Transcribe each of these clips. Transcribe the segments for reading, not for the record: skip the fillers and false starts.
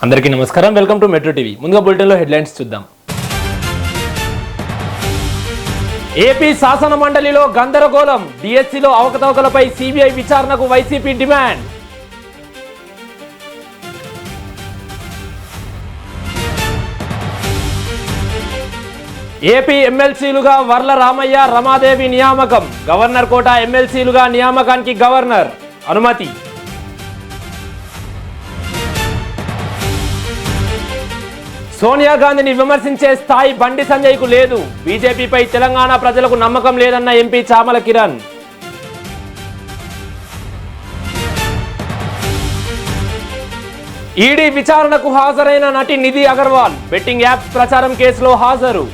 అందరికీ నమస్కారం. Welcome to Metro TV. ముందుగా బులెటిన్లో హెడ్లైన్స్ చూద్దాం. ఏపీ శాసన మండలిలో గందరగోళం. డిఎస్సిలో అవకతవకలపై సిబిఐ విచారణకు వైసీపీ డిమాండ్. ఏపీ ఎమ్మెల్సీలుగా వర్ల రామయ్య, రమాదేవి నియామకం. గవర్నర్ కోట ఎమ్మెల్సీలుగా నియామకానికి గవర్నర్ అనుమతి. సోనియా గాంధీని విమర్శించే స్థాయి బండి సంజయ్కు లేదు. బీజేపీపై తెలంగాణ ప్రజలకు నమ్మకం లేదన్న ఎంపీ చామల కిరణ్. ఈడీ విచారణకు హాజరైన నటి నిధి అగర్వాల్. బెట్టింగ్ యాప్స్ ప్రచారం కేసులో హాజరు.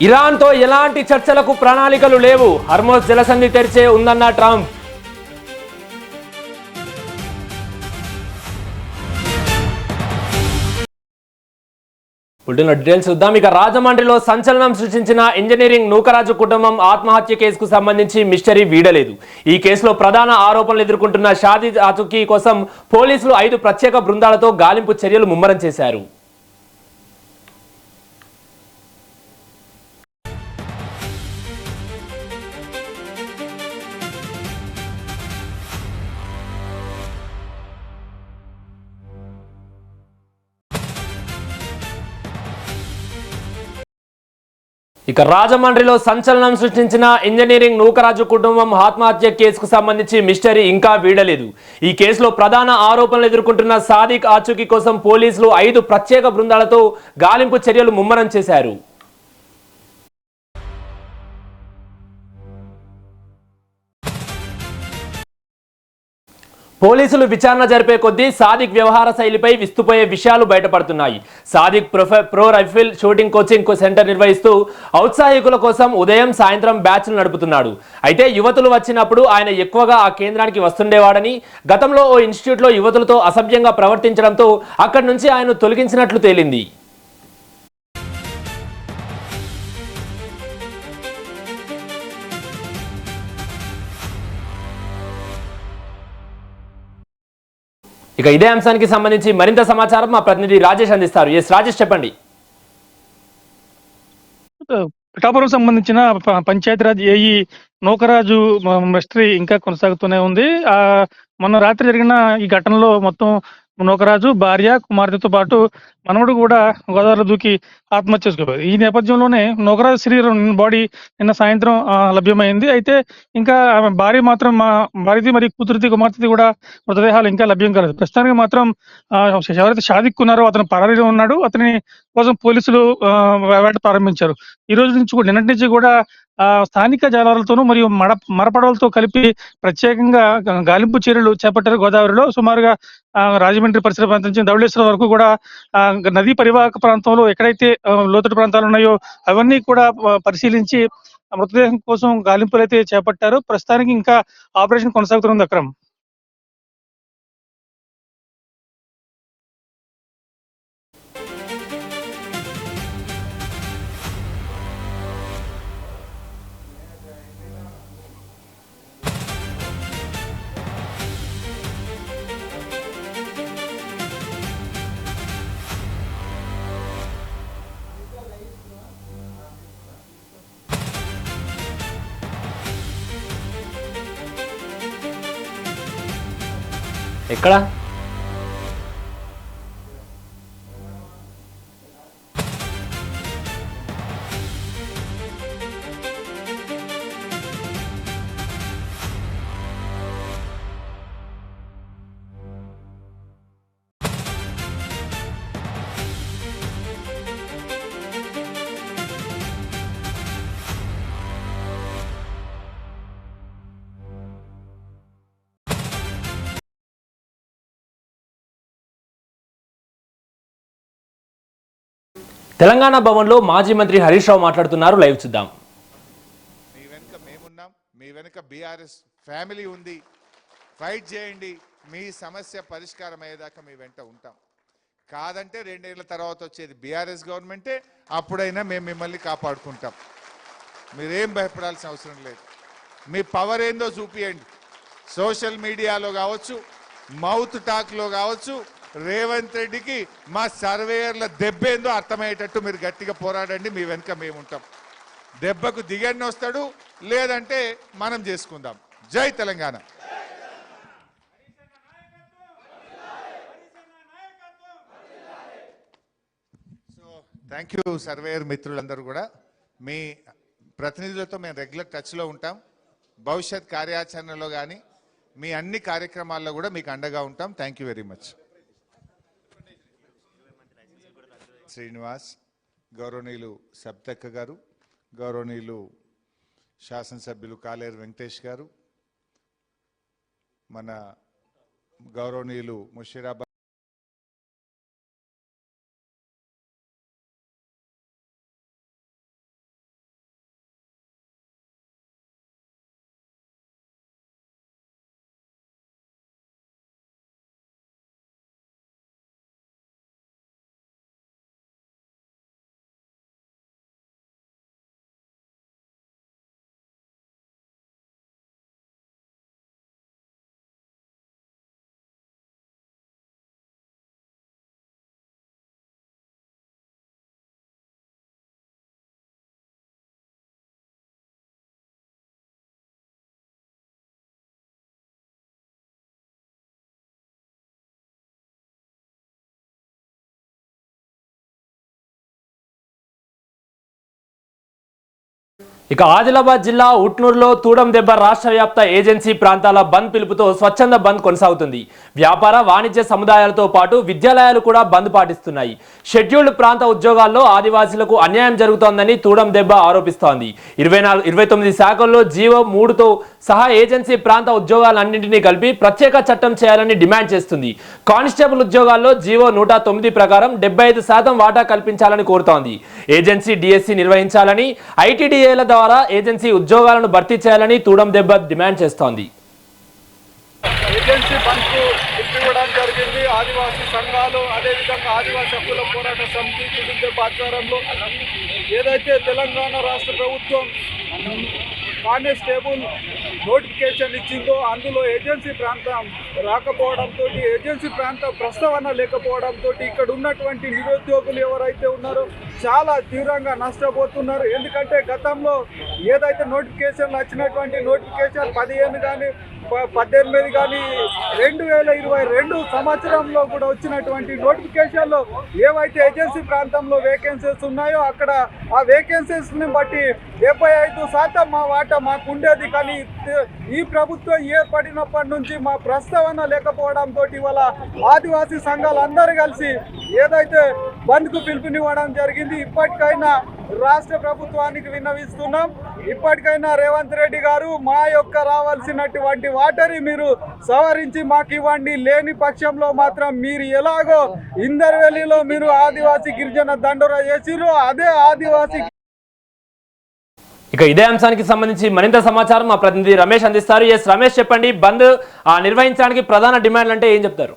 ఇరాన్తో ఎలాంటి చర్చలకు ప్రణాళికలు లేవు. హర్మోజ్ జలసంధి తెరిచే ఉందన్న ట్రంప్. డీటెయిల్స్ చూద్దాం. ఇక రాజమండ్రిలో సంచలనం సృష్టించిన ఇంజనీరింగ్ నూకరాజు కుటుంబం ఆత్మహత్య కేసుకు సంబంధించి మిస్టరీ వీడలేదు. ఈ కేసులో ప్రధాన ఆరోపణలు ఎదుర్కొంటున్న షాదీ ఆచూకీ కోసం పోలీసులు 5 ప్రత్యేక బృందాలతో గాలింపు చర్యలు ముమ్మరం చేశారు. ఇక రాజమండ్రిలో సంచలనం సృష్టించిన ఇంజనీరింగ్ నూకరాజు కుటుంబం ఆత్మహత్య కేసుకు సంబంధించి మిస్టరీ ఇంకా వీడలేదు. ఈ కేసులో ప్రధాన ఆరోపణలు ఎదుర్కొంటున్న సాదిక్ ఆచూకీ కోసం పోలీసులు 5 ప్రత్యేక బృందాలతో గాలింపు చర్యలు ముమ్మరం చేశారు. పోలీసులు విచారణ జరిపే కొద్దీ సాదిక్ వ్యవహార శైలిపై విస్తుపోయే విషయాలు బయటపడుతున్నాయి. Sadiq pro rifle shooting coaching centre నిర్వహిస్తూ ఔత్సాహికుల కోసం ఉదయం సాయంత్రం బ్యాచ్లు నడుపుతున్నాడు. అయితే యువతులు వచ్చినప్పుడు ఆయన ఎక్కువగా ఆ కేంద్రానికి వస్తుండేవాడని, గతంలో ఓ ఇన్స్టిట్యూట్లో యువతులతో అసభ్యంగా ప్రవర్తించడంతో అక్కడి నుంచి ఆయన్ను తొలగించినట్లు తేలింది. ఇక ఇదే అంశానికి సంబంధించి మరింత సమాచారం మా ప్రతినిధి రాజేష్ అందిస్తారు. ఎస్ రాజేష్, చెప్పండి. పిఠాపురం సంబంధించిన పంచాయతీరాజ్ ఏఈ నూకరాజు మిస్టరీ ఇంకా కొనసాగుతూనే ఉంది. మొన్న రాత్రి జరిగిన ఈ ఘటనలో మొత్తం నూకరాజు భార్య, కుమార్తెతో పాటు మనవడు కూడా గోదావరిలో దూకి ఆత్మహత్య చేసుకోవాలి. ఈ నేపథ్యంలోనే నూకరాజు శరీరం బాడీ నిన్న సాయంత్రం లభ్యమైంది. అయితే ఇంకా ఆమె భార్య మాత్రం, మా భార్యది మరియు కూతురిది, కుమార్తెది కూడా మృతదేహాలు ఇంకా లభ్యం కాలేదు. ప్రస్తుతానికి మాత్రం ఎవరైతే షాదిక్ ఉన్నారో అతను పరారీలో ఉన్నాడు. అతని కోసం పోలీసులు వేట ప్రారంభించారు. ఈ రోజు నుంచి కూడా, నిన్నటి నుంచి కూడా స్థానిక జలాలతోనూ మరియు మరపడవలతో కలిపి ప్రత్యేకంగా గాలింపు చర్యలు చేపట్టారు. గోదావరిలో సుమారుగా రాజమండ్రి పరిసర ప్రాంతం నుంచి ధవళేశ్వరం వరకు కూడా నదీ పరివాహక ప్రాంతంలో ఎక్కడైతే లోతట్టు ప్రాంతాలు ఉన్నాయో అవన్నీ కూడా పరిశీలించి మృతదేహం కోసం గాలింపులు అయితే చేపట్టారు. ప్రస్తుతానికి ఇంకా ఆపరేషన్ కొనసాగుతుంది. అక్రమ్. ఎక్కడ తెలంగాణ భవన్లో మాజీ మంత్రి హరీష్ రావు మాట్లాడుతున్నారు. లైవ్ చూద్దాం. మీ వెనుక మేమున్నాం, మీ వెనుక బీఆర్ఎస్ ఫ్యామిలీ ఉంది. ఫైట్ చేయండి, మీ సమస్య పరిష్కారం అయ్యేదాకా మీ వెంట ఉంటాం. కాదంటే 2 ఏళ్ల తర్వాత వచ్చేది బీఆర్ఎస్ గవర్నమెంటే, అప్పుడైనా మేము మిమ్మల్ని కాపాడుకుంటాం. మీరేం భయపడాల్సిన అవసరం లేదు. మీ పవర్ ఏందో చూపియండి. సోషల్ మీడియాలో కావచ్చు, మౌత్ టాక్లో కావచ్చు, రేవంత్ రెడ్డికి మా సర్వేయర్ల దెబ్బేందో అర్థమయ్యేటట్టు మీరు గట్టిగా పోరాడండి. మీ వెనుక మేము ఉంటాం. దెబ్బకు దిగండి వస్తాడు, లేదంటే మనం చేసుకుందాం. జై Telangana. So thank you surveyor మిత్రులందరూ కూడా. మీ ప్రతినిధులతో మేము రెగ్యులర్ టచ్లో ఉంటాం. భవిష్యత్ కార్యాచరణలో కానీ మీ అన్ని కార్యక్రమాల్లో కూడా మీకు అండగా ఉంటాం. Thank you very much. Srinivas, గౌరవనీయులు సబ్తక్క గారు, గౌరవనీయులు శాసనసభ్యులు కాలేరు వెంకటేష్ గారు, మన గౌరవనీయులు ముషీరాబాద్ ఇక ఆదిలాబాద్ జిల్లా ఉట్నూరులో తూడం దెబ్బ రాష్ట్ర వ్యాప్త ఏజెన్సీ ప్రాంతాల బంద్ పిలుపుతో స్వచ్ఛంద బంద్ కొనసాగుతుంది. వ్యాపార వాణిజ్య సముదాయాలతో పాటు విద్యాలయాలు కూడా బంద్ పాటిస్తున్నాయి. షెడ్యూల్డ్ ప్రాంత ఉద్యోగాల్లో ఆదివాసీలకు అన్యాయం జరుగుతోందని తూడం దెబ్బ ఆరోపిస్తోంది. 29 శాఖల్లో జీవో 3తో సహా ఏజెన్సీ ప్రాంత ఉద్యోగాలన్నింటినీ కలిపి ప్రత్యేక చట్టం చేయాలని డిమాండ్ చేస్తుంది. కానిస్టేబుల్ ఉద్యోగాల్లో జీవో 109 ప్రకారం 75% వాటా కల్పించాలని కోరుతోంది. ఏజెన్సీ డిఎస్సి నిర్వహించాలని, ఐటీడీఏల ద్వారా ఏజెన్సీ ఉద్యోగాలను భర్తీ చేయాలని తూడం దెబ్బ డిమాండ్ చేస్తోంది. ఏజెన్సీ బంద్కు పిలుపునివ్వడం జరిగింది. ఆదివాసీ సంఘాలు, అదేవిధంగా ఆదివాసీ హక్కుల పోరాట సమితి తూడం దెబ్బ ఆధ్వర్యంలో ఏదైతే తెలంగాణ రాష్ట్ర ప్రభుత్వం కానిస్టేబుల్ నోటిఫికేషన్ ఇచ్చిందో అందులో ఏజెన్సీ ప్రాంతం రాకపోవడంతో, ఏజెన్సీ ప్రాంతం ప్రస్తావన లేకపోవడంతో ఇక్కడ ఉన్నటువంటి నిరుద్యోగులు ఎవరైతే ఉన్నారో చాలా తీవ్రంగా నష్టపోతున్నారు. ఎందుకంటే గతంలో ఏదైతే నోటిఫికేషన్లు వచ్చినటువంటి నోటిఫికేషన్ 15 కానీ 18 కానీ 2022 సంవత్సరంలో కూడా వచ్చినటువంటి నోటిఫికేషన్లో ఏవైతే ఏజెన్సీ ప్రాంతంలో వేకెన్సీస్ ఉన్నాయో అక్కడ ఆ వేకెన్సీస్ని బట్టి 75% మా వాటా మాకు ఉండేది. కానీ ఈ ప్రభుత్వం ఏర్పడినప్పటి నుంచి మా ప్రస్తావన లేకపోవడంతో ఇవాళ ఆదివాసీ సంఘాలు అందరూ కలిసి ఏదైతే బంద్కు పిలుపునివ్వడం జరిగింది. ఇప్పటికైనా రాష్ట్ర ప్రభుత్వానికి విన్నవిస్తున్నాం. ఇప్పటికైనా రేవంత్ రెడ్డి గారు మా యొక్క రావాల్సినటువంటి వాటని మీరు సవరించి మాకు ఇవ్వండి. లేని పక్షంలో మాత్రం మీరు ఎలాగో ఇందర్వెల్లిలో మీరు ఆదివాసీ గిరిజన దండోరా చేసిర్రు, అదే ఆదివాసీ. ఇక ఇదే అంశానికి సంబంధించి మరింత సమాచారం మా ప్రతినిధి రమేష్ అందిస్తారు. ఎస్ రమేష్, చెప్పండి. బంద్ నిర్వహించడానికి ప్రధాన డిమాండ్లు అంటే ఏం చెప్తారు?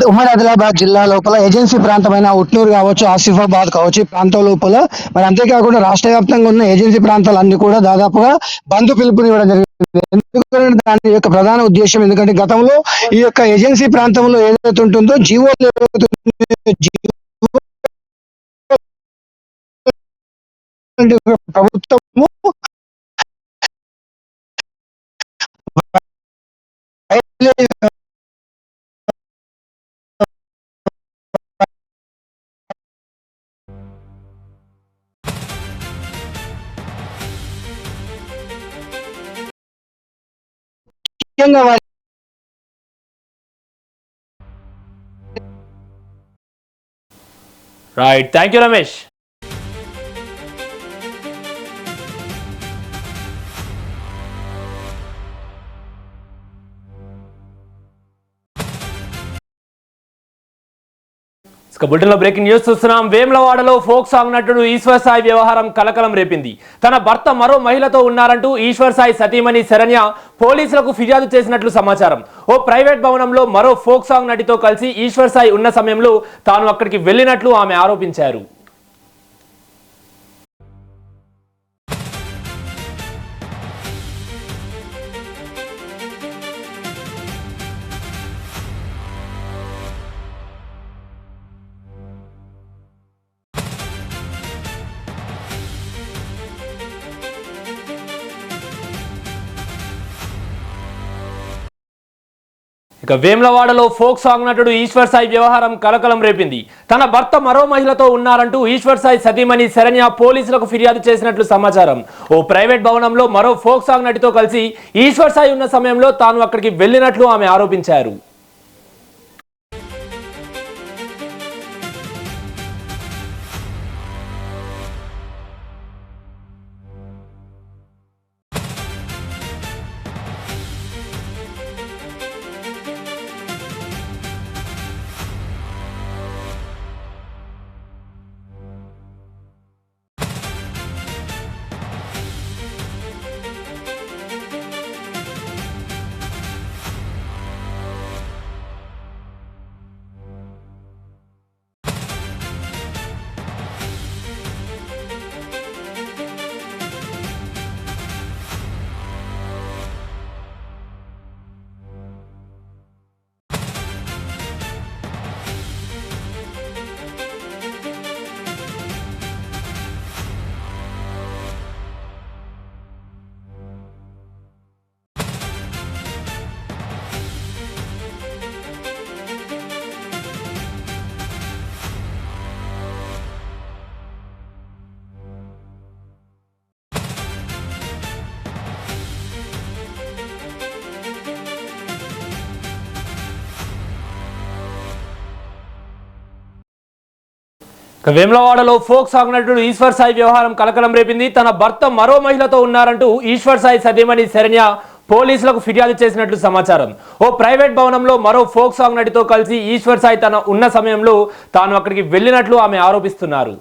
ఉమ్మడి ఆదిలాబాద్ జిల్లా లోపల ఏజెన్సీ ప్రాంతమైన ఉట్నూరు కావచ్చు, ఆసిఫాబాద్ కావచ్చు, ఈ ప్రాంతం లోపల మరి అంతేకాకుండా రాష్ట్ర వ్యాప్తంగా ఉన్న ఏజెన్సీ ప్రాంతాలన్నీ కూడా దాదాపుగా బంద్ పిలుపునివ్వడం జరిగింది. ఎందుకంటే దాని యొక్క ప్రధాన ఉద్దేశం, ఎందుకంటే గతంలో ఈ యొక్క ఏజెన్సీ ప్రాంతంలో ఏదైతే ఉంటుందో జీవో ప్రభుత్వము రైట్, థ్యాంక్ యూ రమేష్. బులెటిన్లో బ్రేకింగ్ న్యూస్ చూస్తున్నాం. వేములవాడలో ఫోక్ సాంగ్ నటుడు ఈశ్వర్ సాయి వ్యవహారం కలకలం రేపింది. తన భర్త మరో మహిళతో ఉన్నారంటూ ఈశ్వర్ సాయి సతీమణి శరణ్య పోలీసులకు ఫిర్యాదు చేసినట్లు సమాచారం. ఓ ప్రైవేట్ భవనంలో మరో ఫోక్ సాంగ్ నటితో కలిసి ఈశ్వర్ సాయి ఉన్న సమయంలో తాను అక్కడికి వెళ్లినట్లు ఆమె ఆరోపించారు. ఇక వేములవాడలో ఫోక్ సాంగ్ నటుడు ఈశ్వర్ సాయి వ్యవహారం కలకలం రేపింది. తన భర్త మరో మహిళతో ఉన్నారంటూ ఈశ్వర్ సాయి సతీమణి శరణ్య పోలీసులకు ఫిర్యాదు చేసినట్లు సమాచారం. ఓ ప్రైవేట్ భవనంలో మరో ఫోక్ సాంగ్ నటితో కలిసి ఈశ్వర్ సాయి ఉన్న సమయంలో తాను అక్కడికి వెళ్లినట్లు ఆమె ఆరోపించారు. వేములవాడలో ఫోక్ సాంగ్ నటుడు ఈశ్వర్ సాయి వ్యవహారం కలకలం రేపింది. తన భర్త మరో మహిళతో ఉన్నారంటూ ఈశ్వర్ సాయి సతీమణి శరణ్య పోలీసులకు ఫిర్యాదు చేసినట్లు సమాచారం. ఓ ప్రైవేట్ భవనంలో మరో ఫోక్ సాంగ్ నటితో కలిసి ఈశ్వర్ సాయి తన ఉన్న సమయంలో తాను అక్కడికి వెళ్లినట్లు ఆమె ఆరోపిస్తున్నారు.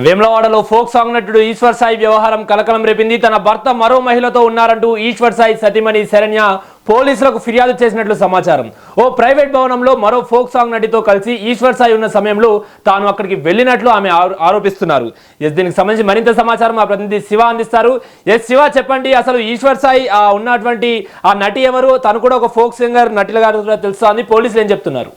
వేములవాడలో ఫోక్ సాంగ్ నటుడు ఈశ్వర్ సాయి వ్యవహారం కలకలం రేపింది. తన భర్త మరో మహిళతో ఉన్నారంటూ ఈశ్వర్ సాయి సతీమణి శరణ్య పోలీసులకు ఫిర్యాదు చేసినట్లు సమాచారం. ఓ ప్రైవేట్ భవనంలో మరో ఫోక్ సాంగ్ నటితో కలిసి ఈశ్వర్ సాయి ఉన్న సమయంలో తాను అక్కడికి వెళ్లినట్లు ఆమె ఆరోపిస్తున్నారు. దీనికి సంబంధించి మరింత సమాచారం మా ప్రతినిధి శివ అందిస్తారు. శివ, చెప్పండి, అసలు ఈశ్వర్ సాయి ఉన్నటువంటి ఆ నటి ఎవరు? తను కూడా ఒక ఫోక్ సింగర్ నటిగా తెలుస్తోంది. పోలీసులు ఏం చెప్తున్నారు?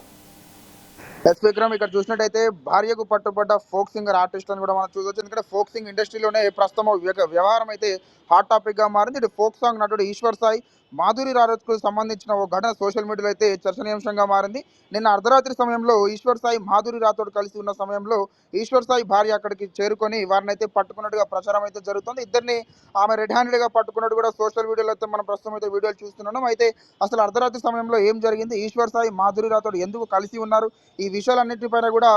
ఎస్ విక్రమ్, ఇక్కడ చూసినట్టయితే భార్యకు పట్టుబడ్డ ఫోక్ సింగర్ ఆర్టిస్ట్ అని కూడా మనం చూడవచ్చు. ఎందుకంటే ఫోక్ సింగ్ ఇండస్ట్రీలోనే ప్రస్తుతం వ్యవహారం అయితే హాట్ టాపిక్ గా మారింది. ఇటు ఫోక్ సాంగ్ నటుడు ఈశ్వర్ సాయి మాధురి రారత్కు సంబంధించిన ఓ ఘటన సోషల్ మీడియాలో అయితే చర్చనీయాంశంగా మారింది. నిన్న అర్ధరాత్రి సమయంలో ఈశ్వర్ సాయి మాధురి రాథోడ్ కలిసి ఉన్న సమయంలో ఈశ్వర్ సాయి భార్య అక్కడికి చేరుకొని వారిని అయితే పట్టుకున్నట్టుగా ప్రచారం అయితే జరుగుతుంది. ఇద్దరిని ఆమె రెడ్ హ్యాండెడ్ గా పట్టుకున్నట్టు కూడా సోషల్ మీడియాలో అయితే మనం ప్రస్తుతం అయితే వీడియోలు చూస్తున్నాం. అయితే అసలు అర్ధరాత్రి సమయంలో ఏం జరిగింది, ఈశ్వర్ సాయి మాధురి రాథోడ్ ఎందుకు కలిసి ఉన్నారు, ఈ విషయాలన్నింటిపైన కూడా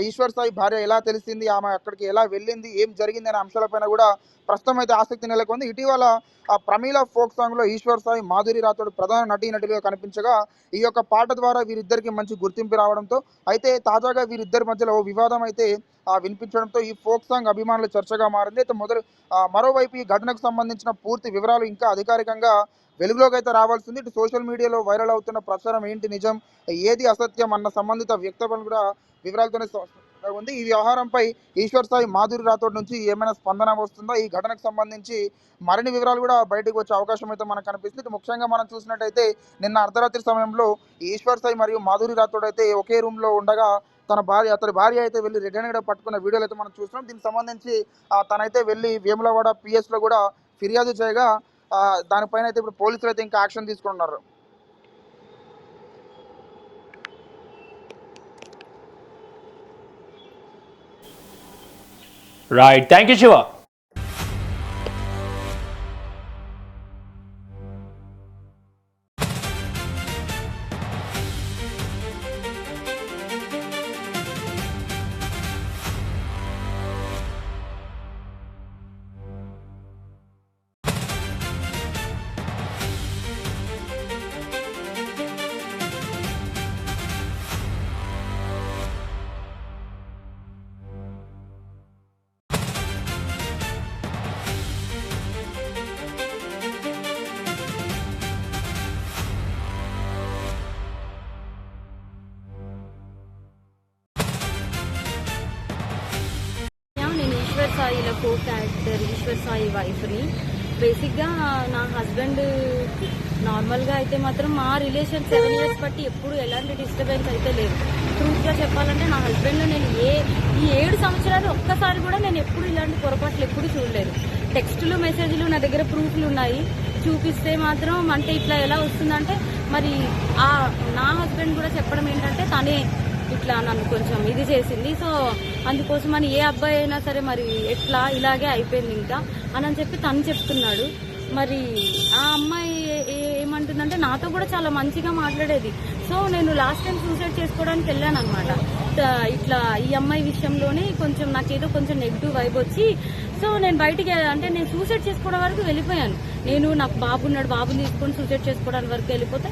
ఈశ్వర్ సాయి భార్య ఎలా తెలిసింది, ఆమె అక్కడికి ఎలా వెళ్ళింది, ఏం జరిగింది అనే అంశాలపైన కూడా ప్రస్తుతం అయితే ఆసక్తి నెలకొంది. ఇటీవల ప్రమీల ఫోక్ సాంగ్ లో ఈశ్వర్ సాయి మాధురి రాథోడ్ ప్రధాన నటీనటులుగా కనిపించగా ఈ యొక్క పాట ద్వారా వీరిద్దరికి మంచి గుర్తింపు రావడంతో అయితే తాజాగా వీరిద్దరి మధ్యలో వివాదం అయితే వినిపించడంతో ఈ ఫోక్ సాంగ్ అభిమానుల చర్చగా మారింది. అయితే మరోవైపు ఈ ఘటనకు సంబంధించిన పూర్తి వివరాలు ఇంకా అధికారికంగా వెలుగులోకి అయితే రావాల్సింది. ఇటు సోషల్ మీడియాలో వైరల్ అవుతున్న ప్రచారం ఏంటి నిజం, ఏది అసత్యం అన్న సంబంధిత వ్యక్తులను కూడా వివరాలతోనే ఉంది. ఈ వ్యవహారంపై ఈశ్వర్ సాయి మాధురి రాథోడ్ నుంచి ఏమైనా స్పందన వస్తుందా, ఈ ఘటనకు సంబంధించి మరిన్ని వివరాలు కూడా బయటకు వచ్చే అవకాశం అయితే మనకు కనిపిస్తుంది. ముఖ్యంగా మనం చూసినట్టయితే నిన్న అర్ధరాత్రి సమయంలో ఈశ్వర్ సాయి మరియు మాధురి రాథోడ్ అయితే ఒకే రూమ్ లో ఉండగా అతని భార్య అయితే వెళ్ళి రెడ్ హ్యాండెడ్ గా పట్టుకున్న వీడియోలు అయితే మనం చూస్తున్నాం. దీనికి సంబంధించి తనైతే వెళ్ళి వేములవాడ PS లో కూడా ఫిర్యాదు చేయగా దానిపైన అయితే ఇప్పుడు పోలీసులు అయితే ఇంకా యాక్షన్ తీసుకున్నారు. Right, thank you Shiva. Eshwar సాయిల కో క్యారెక్టర్ ఈశ్వర్ సాయి వైఫ్ని. బేసిక్గా నా హస్బెండ్ నార్మల్గా అయితే మాత్రం మా రిలేషన్ 7 years బట్టి ఎప్పుడు ఎలాంటి డిస్టర్బెన్స్ అయితే లేదు. ట్రూత్గా చెప్పాలంటే నా హస్బెండ్ నేను ఈ 7 సంవత్సరాలు ఒక్కసారి కూడా నేను ఎప్పుడు ఇలాంటి పొరపాట్లు ఎప్పుడు చూడలేదు. టెక్స్టులు మెసేజ్లు నా దగ్గర ప్రూఫ్లు ఉన్నాయి, చూపిస్తే మాత్రం అంటే ఇట్లా ఎలా వస్తుందంటే మరి నా హస్బెండ్ కూడా చెప్పడం ఏంటంటే తనే ఇట్లా నన్ను కొంచెం ఇది చేసింది, సో అందుకోసం అని ఏ అబ్బాయి అయినా సరే మరి ఎట్లా ఇలాగే అయిపోయింది ఇంకా అని చెప్పి తను చెప్తున్నాడు. మరి ఆ అమ్మాయి ఏమంటుందంటే నాతో కూడా చాలా మంచిగా మాట్లాడేది. సో నేను లాస్ట్ టైం సూసైడ్ చేసుకోవడానికి వెళ్ళాను అనమాట. ఇట్లా ఈ అమ్మాయి విషయంలోనే కొంచెం నాకేదో కొంచెం నెగిటివ్ వైబ్ వచ్చి సో నేను బయటికి అంటే నేను సూసైడ్ చేసుకోవడం వరకు వెళ్ళిపోయాను. నాకు బాబు ఉన్నాడు, బాబుని తీసుకొని సూసైడ్ చేసుకోవడానికి వరకు వెళ్ళిపోతే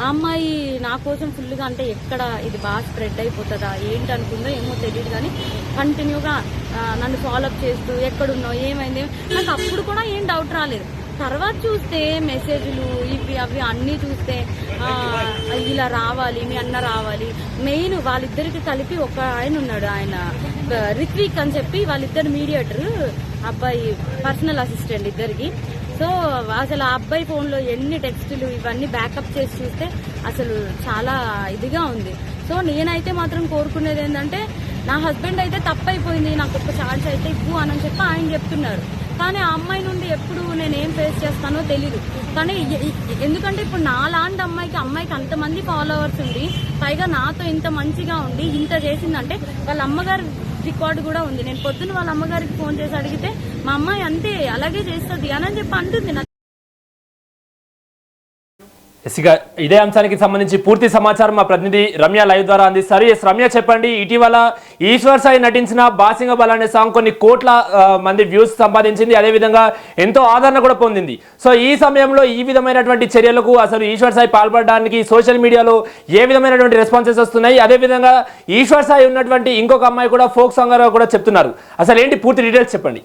ఆ అమ్మాయి నా కోసం ఫుల్గా అంటే ఎక్కడ ఇది బాగా స్ప్రెడ్ అయిపోతుందా ఏంటి అనుకుందో ఏమో తెలియదు, కానీ కంటిన్యూగా నన్ను ఫాలోఅప్ చేస్తూ ఎక్కడున్నావు ఏమైంది నాకు అప్పుడు కూడా ఏం డౌట్ రాలేదు. తర్వాత చూస్తే మెసేజ్లు ఇవి అవి అన్నీ చూస్తే ఇలా రావాలి, మీ అన్న రావాలి. మెయిన్ వాళ్ళిద్దరికి కలిపి ఒక ఆయన ఉన్నాడు, ఆయన రిత్విక్ అని చెప్పి, వాళ్ళిద్దరు మీడియేటర్, అబ్బాయి పర్సనల్ అసిస్టెంట్ ఇద్దరికి. సో అసలు ఆ అబ్బాయి ఫోన్లో ఎన్ని టెక్స్టులు ఇవన్నీ బ్యాకప్ చేసి చూస్తే అసలు చాలా ఇదిగా ఉంది. సో నేనైతే మాత్రం కోరుకునేది ఏంటంటే నా హస్బెండ్ అయితే తప్పైపోయింది, నాకు ఒక ఛాన్స్ అయితే ఇవ్వు అని చెప్పి ఆయన చెప్తున్నారు. కానీ ఆ అమ్మాయి నుండి ఎప్పుడు నేనేం ఫేస్ చేస్తానో తెలీదు. కానీ ఎందుకంటే ఇప్పుడు నాలాంటి అమ్మాయికి అంతమంది ఫాలోవర్స్ ఉండి పైగా నాతో ఇంత మంచిగా ఉండి ఇంత చేసిందంటే వాళ్ళ అమ్మగారి రికార్డు కూడా ఉంది. నేను పొద్దున్న వాళ్ళ అమ్మగారికి ఫోన్ చేసి అడిగితే మా అమ్మాయి అంతే అలాగే చేస్తుంది అని చెప్పి అంటుంది. ఇదే అంశానికి సంబంధించి పూర్తి సమాచారం మా ప్రతినిధి రమ్య లైవ్ ద్వారా అందిస్తారు. రమ్య చెప్పండి, ఇటీవల ఈశ్వర్ సాయి నటించిన బాసింగ బల అనే సాంగ్ కొన్ని కోట్ల మంది వ్యూస్ సంపాదించింది, అదేవిధంగా ఎంతో ఆదరణ కూడా పొందింది. సో ఈ సమయంలో ఈ విధమైనటువంటి చర్యలకు అసలు ఈశ్వర్ సాయి పాల్పడడానికి సోషల్ మీడియాలో ఏ విధమైనటువంటి రెస్పాన్సెస్ వస్తున్నాయి, అదేవిధంగా ఈశ్వర్ సాయి ఉన్నటువంటి ఇంకొక అమ్మాయి కూడా ఫోక్ సాంగర్ కూడా చెప్తున్నారు, అసలు ఏంటి పూర్తి డీటెయిల్స్ చెప్పండి.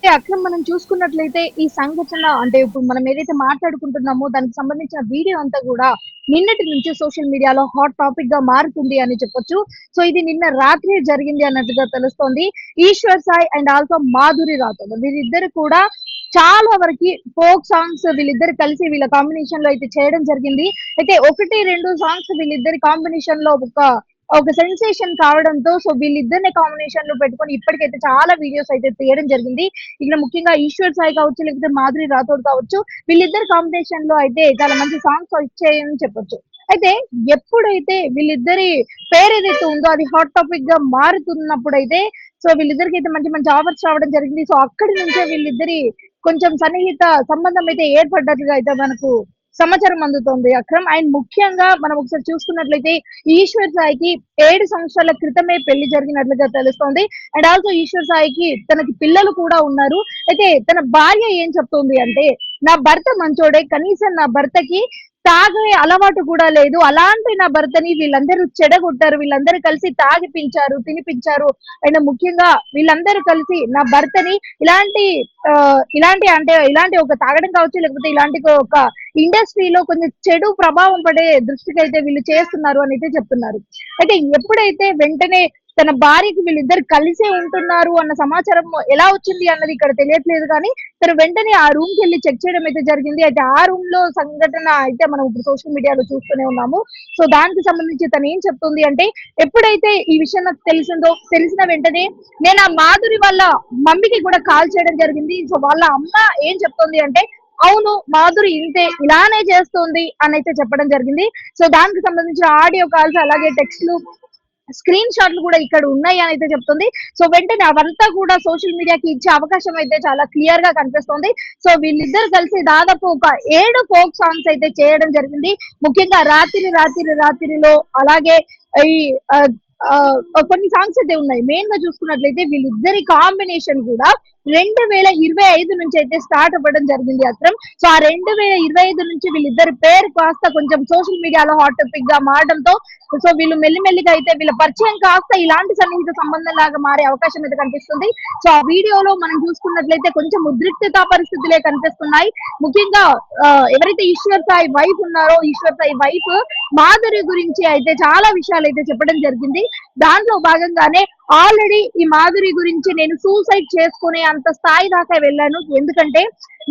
అక్రమ్ మనం చూసుకున్నట్లయితే ఈ సంఘటన అంటే ఇప్పుడు మనం ఏదైతే మాట్లాడుకుంటున్నామో దానికి సంబంధించిన వీడియో అంతా కూడా నిన్నటి నుంచి సోషల్ మీడియాలో హాట్ టాపిక్ గా మారుతుంది అని చెప్పొచ్చు. సో ఇది నిన్న రాత్రి జరిగింది అన్నట్టుగా తెలుస్తోంది. ఈశ్వర్ సాయి అండ్ ఆల్సో మాధురి రాథోడ్ వీరిద్దరు కూడా చాలా వరకు ఫోక్ సాంగ్స్ వీళ్ళిద్దరు కలిసి వీళ్ళ కాంబినేషన్ లో అయితే చేయడం జరిగింది. అయితే 1-2 సాంగ్స్ వీళ్ళిద్దరి కాంబినేషన్ లో ఒక సెన్సేషన్ కావడంతో సో వీళ్ళిద్దరిని కాంబినేషన్ లో పెట్టుకొని ఇప్పటికైతే చాలా వీడియోస్ అయితే తీయడం జరిగింది. ఇక్కడ ముఖ్యంగా ఈశ్వర్ సాయి కావచ్చు, లేకపోతే మాధురి రాథోడ్ కావచ్చు, వీళ్ళిద్దరు కాంబినేషన్ లో అయితే చాలా మంచి సాంగ్స్ వచ్చాయని చెప్పొచ్చు. అయితే ఎప్పుడైతే వీళ్ళిద్దరి పేరు ఏదైతే ఉందో అది హాట్ టాపిక్ గా మారుతున్నప్పుడు అయితే సో వీళ్ళిద్దరికి అయితే మంచి మంచి ఆఫర్స్ రావడం జరిగింది. సో అక్కడి నుంచే వీళ్ళిద్దరి కొంచెం సన్నిహిత సంబంధం అయితే ఏర్పడ్డట్లుగా అయితే మనకు సమాచారం అందుతోంది అక్రమ్. అండ్ ముఖ్యంగా మనం ఒకసారి చూసుకున్నట్లయితే ఈశ్వర్ సాయికి 7 సంవత్సరాల క్రితమే పెళ్లి జరిగినట్లుగా తెలుస్తోంది. అండ్ ఆల్సో ఈశ్వర్ సాయికి తనకి పిల్లలు కూడా ఉన్నారు. అయితే తన భార్య ఏం చెప్తోంది అంటే నా భర్త మంచోడే, కనీసం నా భర్తకి తాగే అలవాటు కూడా లేదు, అలాంటి నా భర్తని వీళ్ళందరూ చెడగొట్టారు, వీళ్ళందరూ కలిసి తాగిపించారు, తినిపించారు. అండ్ ముఖ్యంగా వీళ్ళందరూ కలిసి నా భర్తని ఇలాంటి ఒక తాగడం కావచ్చు, లేకపోతే ఇలాంటి ఒక ఇండస్ట్రీలో కొంచెం చెడు ప్రభావం పడే దృష్టికి అయితే వీళ్ళు చేస్తున్నారు అని అయితే చెప్తున్నారు. అయితే ఎప్పుడైతే వెంటనే తన భార్యకి వీళ్ళిద్దరు కలిసే ఉంటున్నారు అన్న సమాచారం ఎలా వచ్చింది అన్నది ఇక్కడ తెలియట్లేదు, కానీ తను వెంటనే ఆ రూమ్ కి వెళ్ళి చెక్ చేయడం అయితే జరిగింది. అయితే ఆ రూమ్ లో సంఘటన అయితే మనం ఇప్పుడు సోషల్ మీడియాలో చూస్తూనే ఉన్నాము. సో దానికి సంబంధించి తను ఏం చెప్తుంది అంటే ఎప్పుడైతే ఈ విషయం నాకు తెలిసిన వెంటనే నేను ఆ మాధురి వాళ్ళ మమ్మీకి కూడా కాల్ చేయడం జరిగింది. సో వాళ్ళ అమ్మ ఏం చెప్తుంది అంటే అవును మాధురి ఇలానే చేస్తుంది అని అయితే చెప్పడం జరిగింది. సో దానికి సంబంధించిన ఆడియో కాల్స్ అలాగే టెక్స్ట్లు స్క్రీన్ షాట్లు కూడా ఇక్కడ ఉన్నాయి అని అయితే చెప్తుంది. సో వెంటనే అవంతా కూడా సోషల్ మీడియాకి ఇచ్చే అవకాశం అయితే చాలా క్లియర్ గా కనిపిస్తుంది. సో వీళ్ళిద్దరు కలిసి దాదాపు ఒక 7 ఫోక్ సాంగ్స్ అయితే చేయడం జరిగింది. ముఖ్యంగా రాత్రిలో అలాగే ఈ కొన్ని సాంగ్స్ అయితే ఉన్నాయి. మెయిన్ గా చూసుకున్నట్లయితే వీళ్ళిద్దరి కాంబినేషన్ కూడా 2025 నుంచి అయితే స్టార్ట్ అవ్వడం జరిగింది అక్రమ్. సో ఆ 2025 నుంచి వీళ్ళిద్దరి పేరు కాస్త కొంచెం సోషల్ మీడియాలో హాట్ టాపిక్ గా మారడంతో సో వీళ్ళు మెల్లిమెల్లిగా అయితే వీళ్ళ పరిచయం కాస్త ఇలాంటి సన్నిహిత సంబంధం లాగా మారే అవకాశం అయితే కనిపిస్తుంది. సో ఆ వీడియోలో మనం చూసుకున్నట్లయితే కొంచెం ఉద్రిక్తత పరిస్థితులే కనిపిస్తున్నాయి. ముఖ్యంగా ఎవరైతే ఈశ్వర్ సాయి వైఫ్ ఉన్నారో ఈశ్వర్ సాయి వైఫ్ మాధురి గురించి అయితే చాలా విషయాలు అయితే చెప్పడం జరిగింది. దాంట్లో భాగంగానే ఆల్రెడీ ఈ మాధురి గురించి నేను సూసైడ్ చేసుకునే అంత స్థాయి దాకా వెళ్ళాను. ఎందుకంటే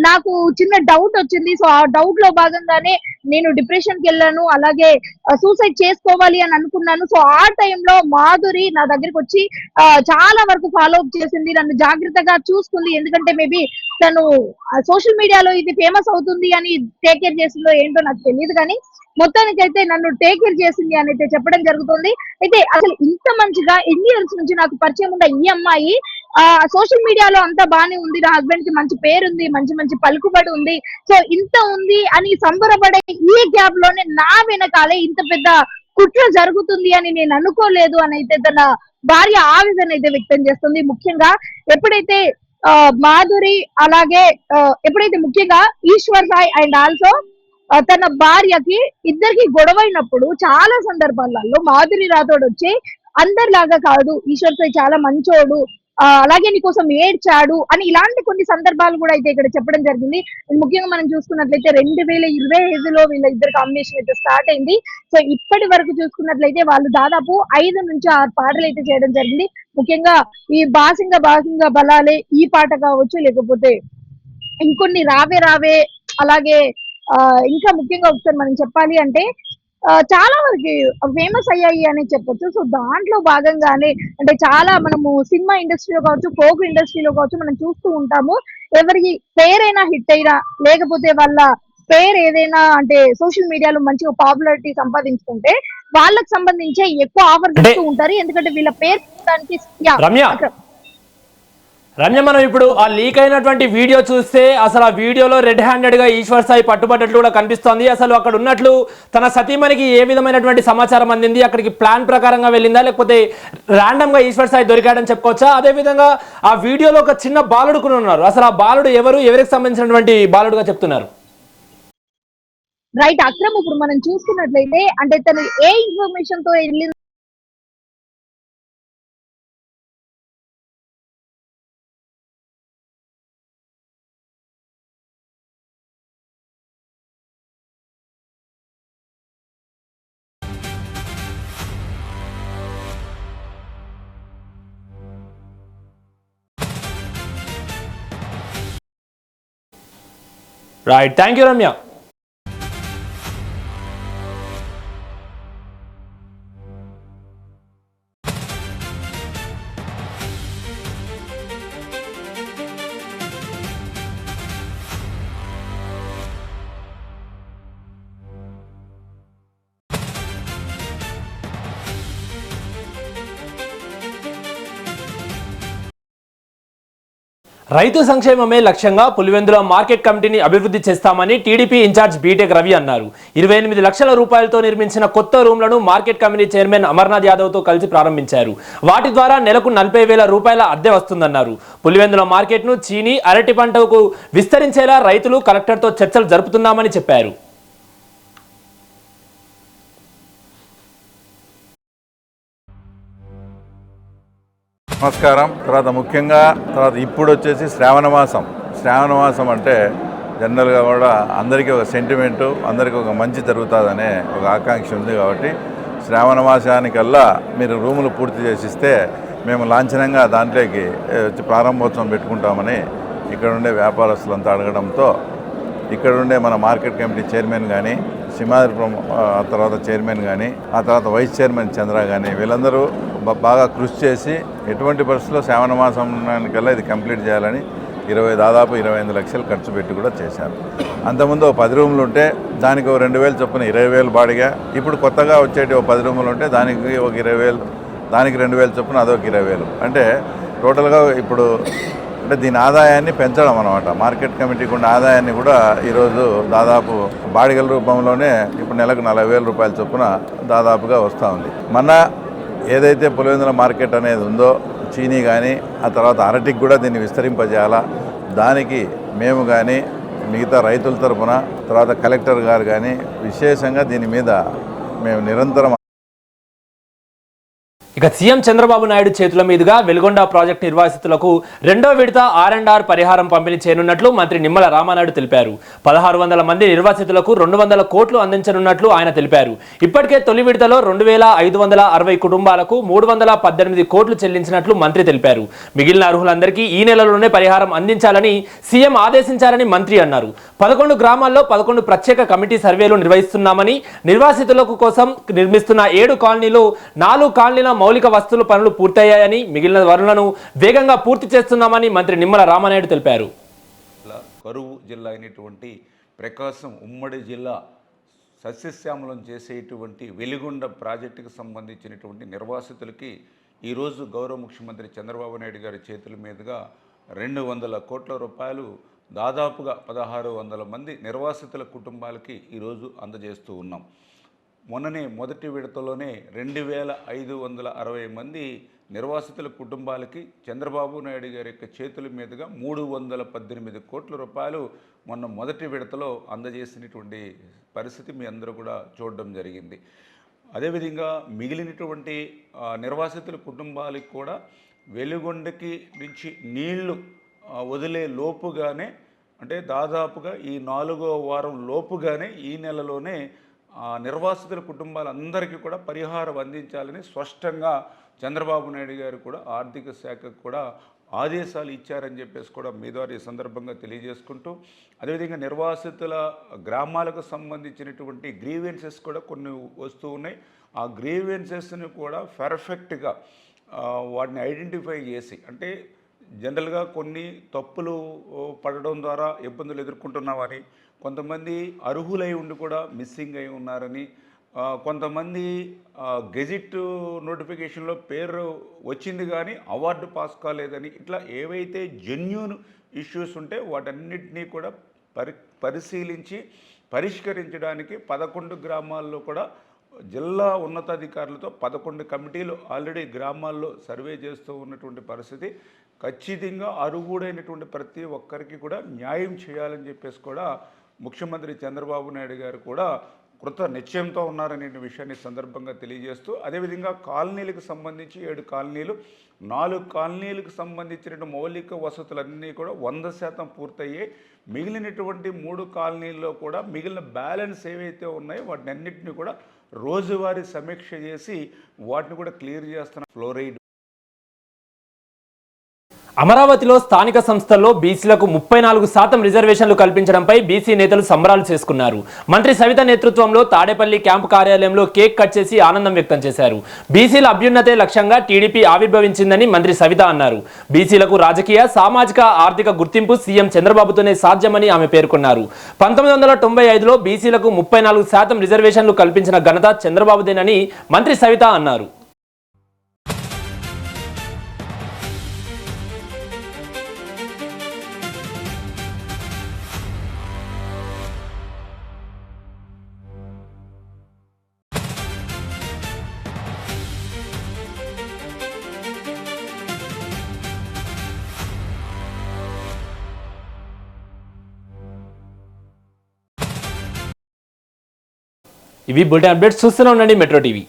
నాకు చిన్న డౌట్ వచ్చింది. సో ఆ డౌట్ లో భాగంగానే నేను డిప్రెషన్ కి వెళ్ళాను. అలాగే సూసైడ్ చేసుకోవాలి అని అనుకున్నాను. సో ఆ టైంలో మాధురి నా దగ్గరికి వచ్చి చాలా వరకు ఫాలో అప్ చేసింది, నన్ను జాగ్రత్తగా చూసుకుంది. ఎందుకంటే మేబీ తను సోషల్ మీడియాలో ఇది ఫేమస్ అవుతుంది అని టేక్ కేర్ చేసిందో ఏంటో నాకు తెలియదు, కానీ మొత్తానికైతే నన్ను టేక్ కేర్ చేసింది అని అయితే చెప్పడం జరుగుతుంది. అయితే అసలు ఇంత మంచిగా ఎన్ని ఇయర్స్ నుంచి నాకు పరిచయం ఉన్న ఈ అమ్మాయి సోషల్ మీడియాలో అంతా బానే ఉంది, నా హస్బెండ్ కి మంచి పేరుంది, మంచి మంచి పలుకుబడి ఉంది, సో ఇంత ఉంది అని సంబరపడే ఈ గ్యాప్ లోనే నా వెనకాలే ఇంత పెద్ద కుట్ర జరుగుతుంది అని నేను అనుకోలేదు అని అయితే తన భార్య ఆవేదన అయితే వ్యక్తం చేస్తుంది. ముఖ్యంగా ఎప్పుడైతే మాధురి అలాగే ఎప్పుడైతే ముఖ్యంగా ఈశ్వర్ సాయి అండ్ ఆల్సో తన భార్యకి ఇద్దరికి గొడవైనప్పుడు చాలా సందర్భాలలో మాధురి రాథోడ్ వచ్చి అందరిలాగా కాదు, ఈశ్వర్ సాయి చాలా మంచోడు, అలాగే నీకోసం ఏడ్చాడు అని ఇలాంటి కొన్ని సందర్భాలు కూడా అయితే ఇక్కడ చెప్పడం జరిగింది. ముఖ్యంగా మనం చూసుకున్నట్లయితే 2025లో వీళ్ళ ఇద్దరు కాంబినేషన్ అయితే స్టార్ట్ అయింది. సో ఇప్పటి వరకు చూసుకున్నట్లయితే వాళ్ళు దాదాపు 5 నుంచి 6 పాటలు అయితే చేయడం జరిగింది. ముఖ్యంగా ఈ బాసింగ బలాలే ఈ పాట కావచ్చు, లేకపోతే ఇంకొన్ని రావే రావే, అలాగే ఇంకా ముఖ్యంగా ఒకసారి మనం చెప్పాలి అంటే చాలా వరకు ఫేమస్ అయ్యాయి అని చెప్పొచ్చు. సో దాంట్లో భాగంగానే అంటే చాలా మనము సినిమా ఇండస్ట్రీలో కావచ్చు, ఫోక్ ఇండస్ట్రీలో కావచ్చు మనం చూస్తూ ఉంటాము. ఎవరికి పేరైనా హిట్ అయినా, లేకపోతే వాళ్ళ పేరు ఏదైనా అంటే సోషల్ మీడియాలో మంచిగా పాపులారిటీ సంపాదించుకుంటే వాళ్ళకి సంబంధించే ఎక్కువ ఆఫర్స్ ఇస్తూ ఉంటారు. ఎందుకంటే వీళ్ళ పేరు రమ్య, మనం ఇప్పుడు ఆ లీక్ అయినటువంటి వీడియో చూస్తే అసలు ఆ వీడియోలో రెడ్ హ్యాండెడ్ గా ఈశ్వర్ సాయి పట్టుబట్టట్లు కూడా కనిపిస్తోంది. అసలు అక్కడ ఉన్నట్లు తన సతీమణికి ఏ విధమైనటువంటి సమాచారం అందింది? అక్కడికి ప్లాన్ ప్రకారంగా వెళ్ళిందా, లేకపోతే ర్యాండమ్ గా ఈశ్వర్ సాయి దొరికాడని చెప్పుకోవచ్చా? అదే విధంగా ఆ వీడియోలో ఒక చిన్న బాలుడు కూడా ఉన్నారు. అసలు ఆ బాలుడు ఎవరు, ఎవరికి సంబంధించినటువంటి బాలుడుగా చెప్తున్నారు? రైట్ అక్రమ్, ఇప్పుడు మనం చూసుకున్నట్లయితే అంటే తను ఏ ఇన్ఫర్మేషన్ తో వెళ్ళింది రైట్, థ్యాంక్ యూ రమ్య. రైతు సంక్షేమమే లక్ష్యంగా పులివెందుల మార్కెట్ కమిటీని అభివృద్ధి చేస్తామని టీడీపీ ఇన్ఛార్జ్ బీటెక్ రవి అన్నారు. 28 లక్షల రూపాయలతో నిర్మించిన కొత్త రూమ్లను మార్కెట్ కమిటీ చైర్మన్ అమర్నాథ్ యాదవ్తో కలిసి ప్రారంభించారు. వాటి ద్వారా నెలకు 40,000 రూపాయల అద్దె వస్తుందన్నారు. పులివెందుల మార్కెట్ను చీనీ, అరటి పంటకు విస్తరించేలా రైతులు కలెక్టర్తో చర్చలు జరుపుతున్నామని చెప్పారు. నమస్కారం. తర్వాత ముఖ్యంగా ఇప్పుడు వచ్చేసి శ్రావణ మాసం అంటే జనరల్గా కూడా అందరికీ ఒక సెంటిమెంటు, అందరికీ ఒక మంచి జరుగుతుందనే ఒక ఆకాంక్ష ఉంది. కాబట్టి శ్రావణ మాసానికల్లా మీరు రూములు పూర్తి చేసిస్తే మేము లాంఛనంగా దాంట్లోకి ప్రారంభోత్సవం పెట్టుకుంటామని ఇక్కడ ఉండే వ్యాపారస్తులంతా అడగడంతో ఇక్కడ ఉండే మన మార్కెట్ కమిటీ చైర్మన్ కానీ, సింహాద్రి తర్వాత చైర్మన్ కానీ, ఆ తర్వాత వైస్ చైర్మన్ చంద్ర కానీ వీళ్ళందరూ బాగా కృషి చేసి ఎటువంటి పరిస్థితుల్లో శ్రావణ మాసానికల్లా ఇది కంప్లీట్ చేయాలని దాదాపు 25 లక్షలు ఖర్చు పెట్టి కూడా చేశారు. అంతకుముందు 10 రూములు ఉంటే దానికి 2,000 చొప్పున 20,000 బాడిగా, ఇప్పుడు కొత్తగా వచ్చేటి 10 రూములు ఉంటే దానికి ఒక 20,000, దానికి 2,000 చొప్పున అదొక 20,000. అంటే టోటల్గా ఇప్పుడు అంటే దీని ఆదాయాన్ని పెంచడం అనమాట. మార్కెట్ కమిటీకి ఉన్న ఆదాయాన్ని కూడా ఈరోజు దాదాపు బాడిగల రూపంలోనే ఇప్పుడు నెలకు 40,000 రూపాయల చొప్పున దాదాపుగా వస్తూ ఉంది. మన ఏదైతే పులివెందుల మార్కెట్ అనేది ఉందో చీనీ కానీ, ఆ తర్వాత అరటికి కూడా దీన్ని విస్తరింపజేయాలా, దానికి మేము కానీ మిగతా రైతుల తరఫున తర్వాత కలెక్టర్ గారు కానీ విశేషంగా దీని మీద మేము నిరంతరం ఇక సీఎం చంద్రబాబు నాయుడు చేతుల మీదుగా వెలుగొండ ప్రాజెక్టు నిర్వాసితులకు రెండో విడత R&R పరిహారం పంపిణీ చేయనున్నట్లు మంత్రి నిమ్మల రామానాయుడు తెలిపారు. 1600 మంది నిర్వాసితులకు 200 కోట్లు అందించనున్నట్లు ఆయన తెలిపారు. ఇప్పటికే తొలి విడతలో 2560 కుటుంబాలకు 318 కోట్లు చెల్లించినట్లు మంత్రి తెలిపారు. మిగిలిన అర్హులందరికీ ఈ నెలలోనే పరిహారం అందించాలని సీఎం ఆదేశించారని మంత్రి అన్నారు. 11 గ్రామాల్లో 11 ప్రత్యేక కమిటీ సర్వేలు నిర్వహిస్తున్నామని, నిర్వాసితులకు కోసం నిర్మిస్తున్న 7 కాలనీలు 4 కాలనీల మౌలిక వస్తువుల పనులు పూర్తయ్యాయని, మిగిలిన పనులను వేగంగా పూర్తి చేస్తున్నామని మంత్రి నిమ్మల రామానాయుడు తెలిపారు. కరువు జిల్లా అయినటువంటి ప్రకాశం ఉమ్మడి జిల్లా సస్యశ్యామలం చేసేటువంటి వెలిగొండ ప్రాజెక్టుకు సంబంధించినటువంటి నిర్వాసితులకి ఈరోజు గౌరవ ముఖ్యమంత్రి చంద్రబాబు నాయుడు గారి చేతుల మీదుగా 200 కోట్ల రూపాయలు దాదాపుగా 1600 మంది నిర్వాసితుల కుటుంబాలకి ఈరోజు అందజేస్తూ ఉన్నాం. మొన్ననే మొదటి విడతలోనే 2560 మంది నిర్వాసితుల కుటుంబాలకి చంద్రబాబు నాయుడు గారి యొక్క చేతుల మీదుగా 318 కోట్ల రూపాయలు మొన్న మొదటి విడతలో అందజేసినటువంటి పరిస్థితి మీ అందరూ కూడా చూడడం జరిగింది. అదేవిధంగా మిగిలినటువంటి నిర్వాసితుల కుటుంబాలకు కూడా వెలుగొండకి నుంచి నీళ్లు వదిలే లోపుగానే, అంటే దాదాపుగా ఈ 4వ వారం లోపుగానే ఈ నెలలోనే నిర్వాసితుల కుటుంబాలందరికీ కూడా పరిహారం అందించాలని స్పష్టంగా చంద్రబాబు నాయుడు గారు కూడా ఆర్థిక శాఖకు కూడా ఆదేశాలు ఇచ్చారని చెప్పేసి కూడా మీ ద్వారా ఈ సందర్భంగా తెలియజేసుకుంటూ, అదేవిధంగా నిర్వాసితుల గ్రామాలకు సంబంధించినటువంటి గ్రీవెన్సెస్ కూడా కొన్ని వస్తూ ఉన్నాయి. ఆ గ్రీవెన్సెస్ని కూడా పర్ఫెక్ట్గా వాటిని ఐడెంటిఫై చేసి, అంటే జనరల్గా కొన్ని తప్పులు పడడం ద్వారా ఇబ్బందులు ఎదుర్కొంటున్నామని, కొంతమంది అర్హులై ఉండి కూడా మిస్సింగ్ అయి ఉన్నారని, కొంతమంది గెజిట్ నోటిఫికేషన్లో పేరు వచ్చింది కానీ అవార్డు పాస్ కాలేదని, ఇట్లా ఏవైతే జెన్యూన్ ఇష్యూస్ ఉంటే వాటన్నిటినీ కూడా పరిశీలించి పరిష్కరించడానికి 11 గ్రామాల్లో కూడా జిల్లా ఉన్నతాధికారులతో 11 కమిటీలు ఆల్రెడీ గ్రామాల్లో సర్వే చేస్తూ ఉన్నటువంటి పరిస్థితి. ఖచ్చితంగా అర్హుడైనటువంటి ప్రతి ఒక్కరికి కూడా న్యాయం చేయాలని చెప్పేసి కూడా ముఖ్యమంత్రి చంద్రబాబు నాయుడు గారు కూడా కృత నిశ్చయంతో ఉన్నారనే విషయాన్ని సందర్భంగా తెలియజేస్తూ, అదేవిధంగా కాలనీలకు సంబంధించి 7 కాలనీలు 4 కాలనీలకు సంబంధించిన మౌలిక వసతులన్నీ కూడా 100% పూర్తయ్యాయి. మిగిలినటువంటి 3 కాలనీల్లో కూడా మిగిలిన బ్యాలెన్స్ ఏవైతే ఉన్నాయో వాటిని అన్నింటినీ కూడా రోజువారీ సమీక్ష చేసి వాటిని కూడా క్లియర్ చేస్తున్న ఫ్లోరైడ్. అమరావతిలో స్థానిక సంస్థల్లో బీసీలకు 34% రిజర్వేషన్లు కల్పించడంపై బీసీ నేతలు సంబరాలు చేసుకున్నారు. మంత్రి సవిత నేతృత్వంలో తాడేపల్లి క్యాంపు కార్యాలయంలో కేక్ కట్ చేసి ఆనందం వ్యక్తం చేశారు. బీసీల అభ్యున్నతే లక్ష్యంగా టీడీపీ ఆవిర్భవించిందని మంత్రి సవిత అన్నారు. బీసీలకు రాజకీయ, సామాజిక, ఆర్థిక గుర్తింపు సీఎం చంద్రబాబుతోనే సాధ్యమని ఆమె పేర్కొన్నారు. 1995లో బీసీలకు 34% రిజర్వేషన్లు కల్పించిన ఘనత చంద్రబాబుదేనని మంత్రి సవిత అన్నారు. ఇవి బులెటిన్ అప్డేట్స్. చూస్తూనే ఉండండి మెట్రో టీవీ.